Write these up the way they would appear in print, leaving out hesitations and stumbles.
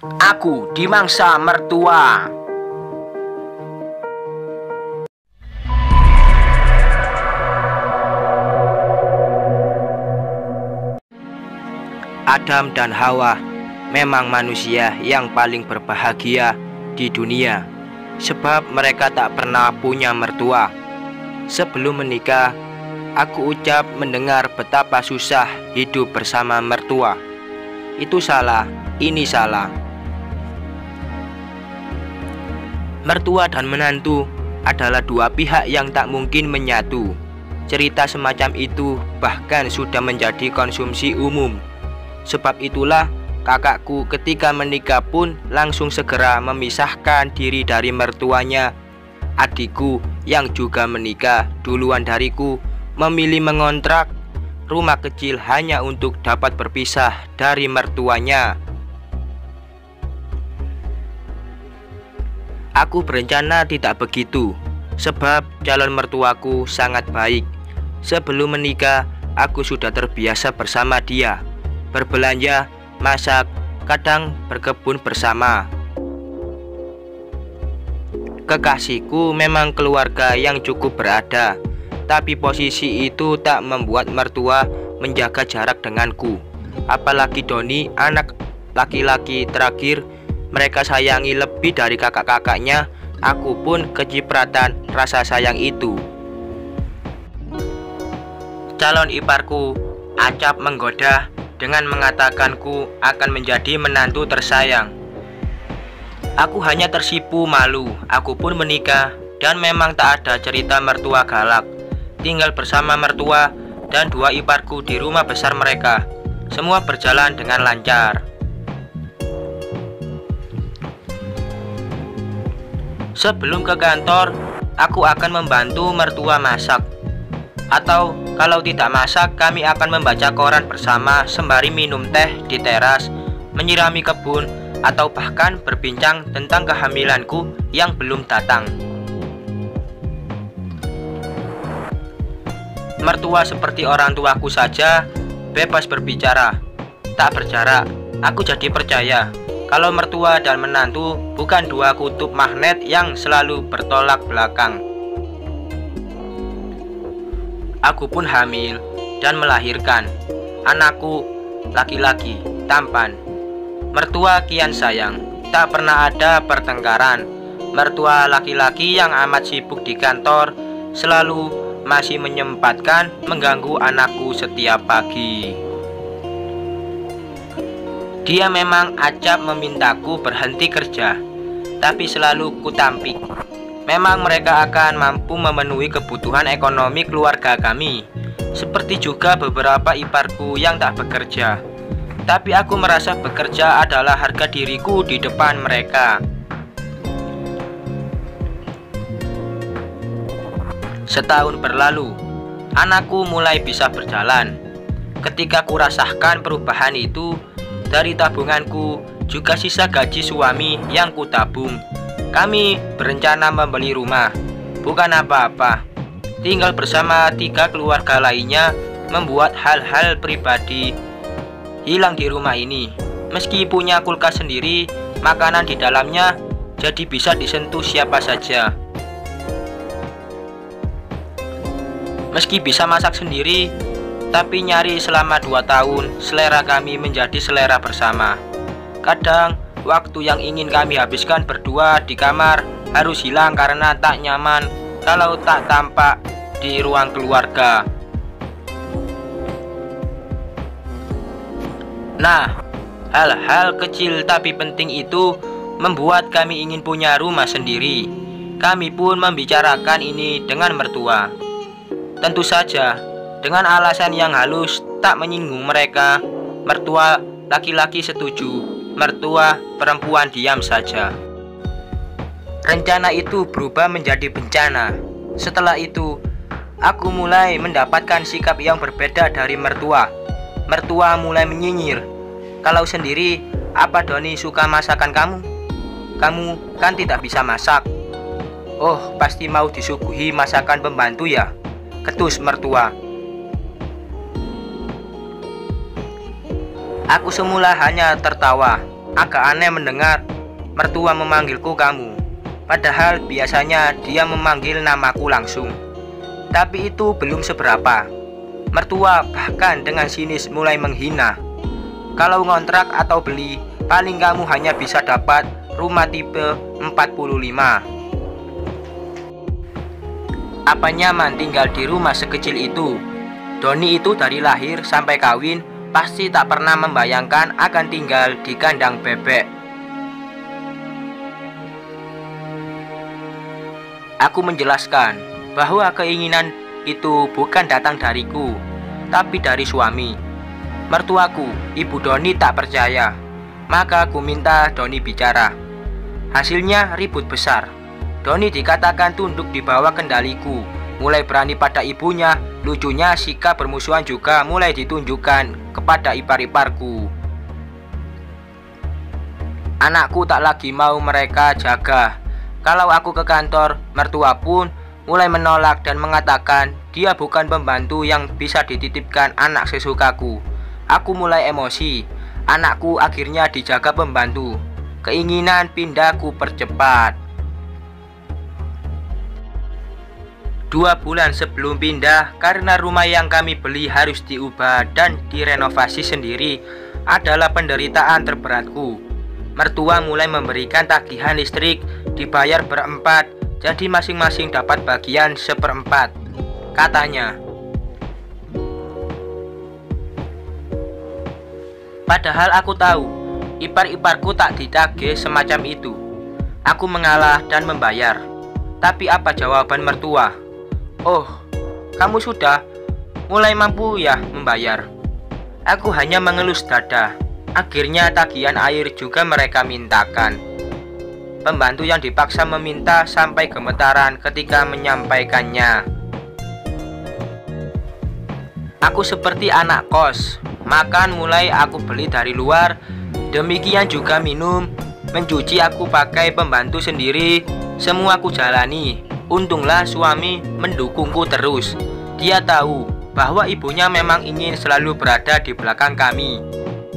Aku dimangsa mertua. Adam dan Hawa memang manusia yang paling berbahagia di dunia, sebab mereka tak pernah punya mertua. Sebelum menikah, aku ucap mendengar betapa susah hidup bersama mertua. Itu salah, ini salah. Mertua dan menantu adalah dua pihak yang tak mungkin menyatu. Cerita semacam itu bahkan sudah menjadi konsumsi umum. Sebab itulah kakakku ketika menikah pun langsung segera memisahkan diri dari mertuanya. Adikku yang juga menikah duluan dariku memilih mengontrak rumah kecil hanya untuk dapat berpisah dari mertuanya. Aku berencana tidak begitu, sebab calon mertuaku sangat baik. Sebelum menikah, aku sudah terbiasa bersama dia, berbelanja, masak, kadang berkebun bersama. Kekasihku memang keluarga yang cukup berada, tapi posisi itu tak membuat mertua menjaga jarak denganku. Apalagi Doni, anak laki-laki terakhir, mereka sayangi lebih dari kakak-kakaknya. Aku pun kecipratan rasa sayang itu. Calon iparku acap menggoda dengan mengatakanku akan menjadi menantu tersayang. Aku hanya tersipu malu. Aku pun menikah dan memang tak ada cerita mertua galak. Tinggal bersama mertua dan dua iparku di rumah besar mereka. Semua berjalan dengan lancar. Sebelum ke kantor, aku akan membantu mertua masak. Atau kalau tidak masak, kami akan membaca koran bersama sembari minum teh di teras, menyirami kebun, atau bahkan berbincang tentang kehamilanku yang belum datang. Mertua seperti orang tuaku saja, bebas berbicara, tak berjarak. Aku jadi percaya kalau mertua dan menantu bukan dua kutub magnet yang selalu bertolak belakang. Aku pun hamil dan melahirkan anakku laki-laki tampan. Mertua kian sayang, tak pernah ada pertengkaran. Mertua laki-laki yang amat sibuk di kantor selalu masih menyempatkan mengganggu anakku setiap pagi. Dia memang acap memintaku berhenti kerja, tapi selalu kutampik. Memang mereka akan mampu memenuhi kebutuhan ekonomi keluarga kami, seperti juga beberapa iparku yang tak bekerja. Tapi aku merasa bekerja adalah harga diriku di depan mereka. Setahun berlalu, anakku mulai bisa berjalan. Ketika kurasakan perubahan itu, dari tabunganku juga sisa gaji suami yang kutabung, kami berencana membeli rumah. Bukan apa-apa, tinggal bersama 3 keluarga lainnya membuat hal-hal pribadi hilang di rumah ini. Meski punya kulkas sendiri, makanan di dalamnya jadi bisa disentuh siapa saja. Meski bisa masak sendiri, tapi nyari selama 2 tahun, selera kami menjadi selera bersama. Kadang waktu yang ingin kami habiskan berdua di kamar harus hilang karena tak nyaman kalau tak tampak di ruang keluarga. Nah, hal-hal kecil tapi penting itu membuat kami ingin punya rumah sendiri. Kami pun membicarakan ini dengan mertua. Tentu saja dengan alasan yang halus, tak menyinggung mereka. Mertua laki-laki setuju, mertua perempuan diam saja. Rencana itu berubah menjadi bencana. Setelah itu, aku mulai mendapatkan sikap yang berbeda dari mertua. Mertua mulai menyinyir, "Kalau sendiri, apa Doni suka masakan kamu? Kamu kan tidak bisa masak." "Oh, pasti mau disuguhi masakan pembantu ya?" ketus mertua. Aku semula hanya tertawa. Agak aneh mendengar mertua memanggilku kamu, padahal biasanya dia memanggil namaku langsung. Tapi itu belum seberapa. Mertua bahkan dengan sinis mulai menghina. Kalau ngontrak atau beli, paling kamu hanya bisa dapat rumah tipe 45. Apa nyaman tinggal di rumah sekecil itu? Doni itu dari lahir sampai kawin pasti tak pernah membayangkan akan tinggal di kandang bebek. Aku menjelaskan bahwa keinginan itu bukan datang dariku, tapi dari suami. Mertuaku, Ibu Doni, tak percaya. Maka aku minta Doni bicara. Hasilnya ribut besar. Doni dikatakan tunduk di bawah kendaliku, mulai berani pada ibunya. Lucunya sikap bermusuhan juga mulai ditunjukkan kepada ipar-iparku. Anakku tak lagi mau mereka jaga. Kalau aku ke kantor, mertua pun mulai menolak dan mengatakan dia bukan pembantu yang bisa dititipkan anak sesukaku. Aku mulai emosi. Anakku akhirnya dijaga pembantu. Keinginan pindahku percepat. 2 bulan sebelum pindah, karena rumah yang kami beli harus diubah dan direnovasi sendiri, adalah penderitaan terberatku. Mertua mulai memberikan tagihan listrik, dibayar berempat, jadi masing-masing dapat bagian 1/4, katanya. Padahal aku tahu, ipar-iparku tak ditagih semacam itu. Aku mengalah dan membayar. Tapi apa jawaban mertua? Oh, kamu sudah mulai mampu ya membayar. Aku hanya mengelus dada. Akhirnya tagihan air juga mereka mintakan. Pembantu yang dipaksa meminta sampai gemetaran ketika menyampaikannya. Aku seperti anak kos. Makan mulai aku beli dari luar. Demikian juga minum. Mencuci aku pakai pembantu sendiri. Semua aku jalani. Untunglah suami mendukungku terus. Dia tahu bahwa ibunya memang ingin selalu berada di belakang kami.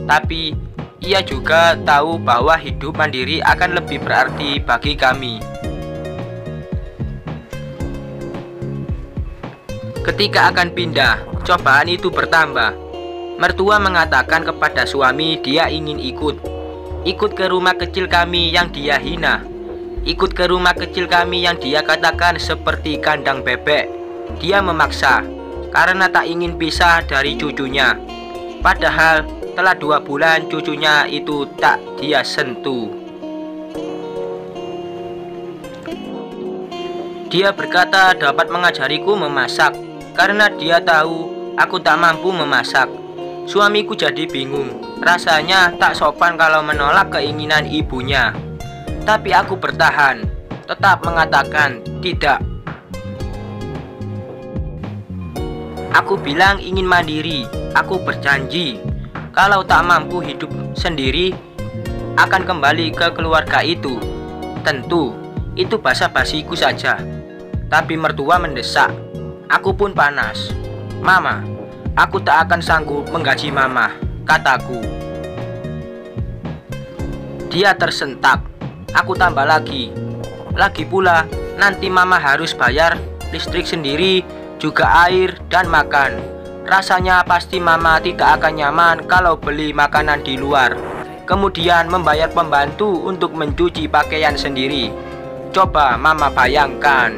Tapi ia juga tahu bahwa hidup mandiri akan lebih berarti bagi kami. Ketika akan pindah, cobaan itu bertambah. Mertua mengatakan kepada suami dia ingin ikut ke rumah kecil kami yang dia hina. Ikut ke rumah kecil kami yang dia katakan seperti kandang bebek. Dia memaksa karena tak ingin pisah dari cucunya. Padahal setelah 2 bulan cucunya itu tak dia sentuh. Dia berkata dapat mengajariku memasak karena dia tahu aku tak mampu memasak. Suamiku jadi bingung. Rasanya tak sopan kalau menolak keinginan ibunya. Tapi aku bertahan, tetap mengatakan tidak. Aku bilang ingin mandiri. Aku berjanji kalau tak mampu hidup sendiri akan kembali ke keluarga itu. Tentu itu basa-basiku saja. Tapi mertua mendesak. Aku pun panas. Mama, aku tak akan sanggup menggaji mama, kataku. Dia tersentak. Aku tambah lagi. Lagi pula nanti mama harus bayar listrik sendiri, juga air dan makan. Rasanya pasti mama tidak akan nyaman kalau beli makanan di luar. Kemudian membayar pembantu untuk mencuci pakaian sendiri. Coba mama bayangkan.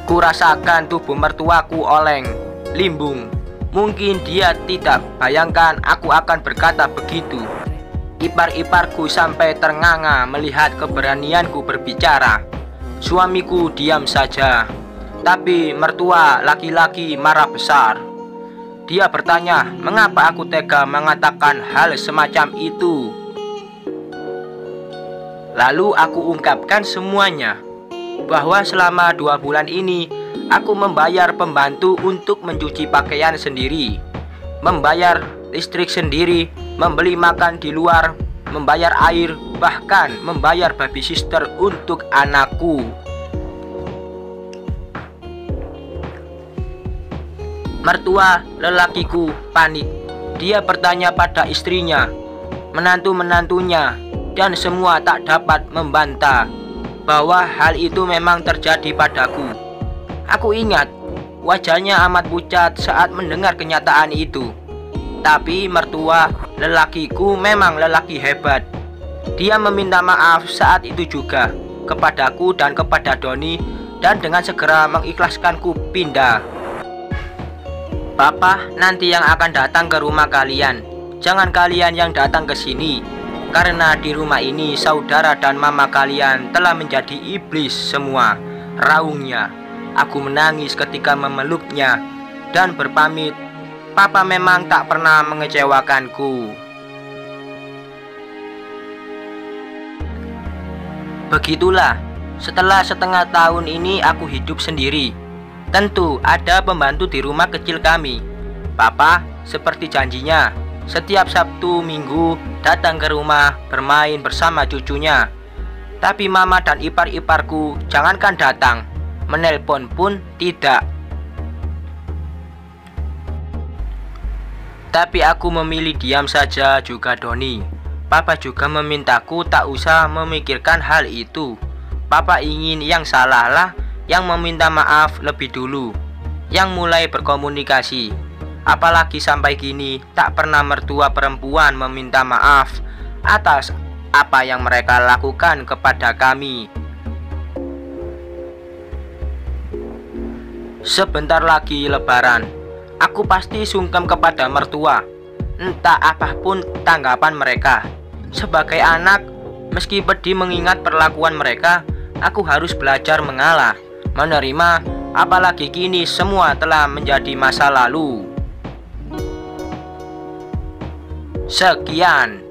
Kurasakan tubuh mertuaku oleng, limbung. Mungkin dia tidak bayangkan aku akan berkata begitu. Ipar-iparku sampai ternganga melihat keberanianku berbicara. Suamiku diam saja. Tapi mertua laki-laki marah besar. Dia bertanya, mengapa aku tega mengatakan hal semacam itu? Lalu aku ungkapkan semuanya. Bahwa selama 2 bulan ini aku membayar pembantu untuk mencuci pakaian sendiri, membayar listrik sendiri, membeli makan di luar, membayar air, bahkan membayar babysitter untuk anakku. Mertua lelakiku panik. Dia bertanya pada istrinya, menantu-menantunya, dan semua tak dapat membantah bahwa hal itu memang terjadi padaku. Aku ingat wajahnya amat pucat saat mendengar kenyataan itu. Tapi mertua lelakiku memang lelaki hebat. Dia meminta maaf saat itu juga kepadaku dan kepada Doni, dan dengan segera mengikhlaskanku pindah. Papa nanti yang akan datang ke rumah kalian. Jangan kalian yang datang ke sini, karena di rumah ini saudara dan mama kalian telah menjadi iblis semua, raungnya. Aku menangis ketika memeluknya dan berpamit. Papa memang tak pernah mengecewakanku. Begitulah, setelah setengah tahun ini aku hidup sendiri. Tentu ada pembantu di rumah kecil kami. Papa seperti janjinya, setiap Sabtu Minggu datang ke rumah bermain bersama cucunya. Tapi mama dan ipar-iparku jangankan datang, menelpon pun tidak. Tapi aku memilih diam saja juga Doni. Papa juga memintaku tak usah memikirkan hal itu. Papa ingin yang salah lah yang meminta maaf lebih dulu, yang mulai berkomunikasi. Apalagi sampai kini tak pernah mertua perempuan meminta maaf atas apa yang mereka lakukan kepada kami. Sebentar lagi Lebaran, aku pasti sungkem kepada mertua, entah apapun tanggapan mereka. Sebagai anak, meski pedih mengingat perlakuan mereka, aku harus belajar mengalah, menerima, apalagi kini semua telah menjadi masa lalu. Sekian.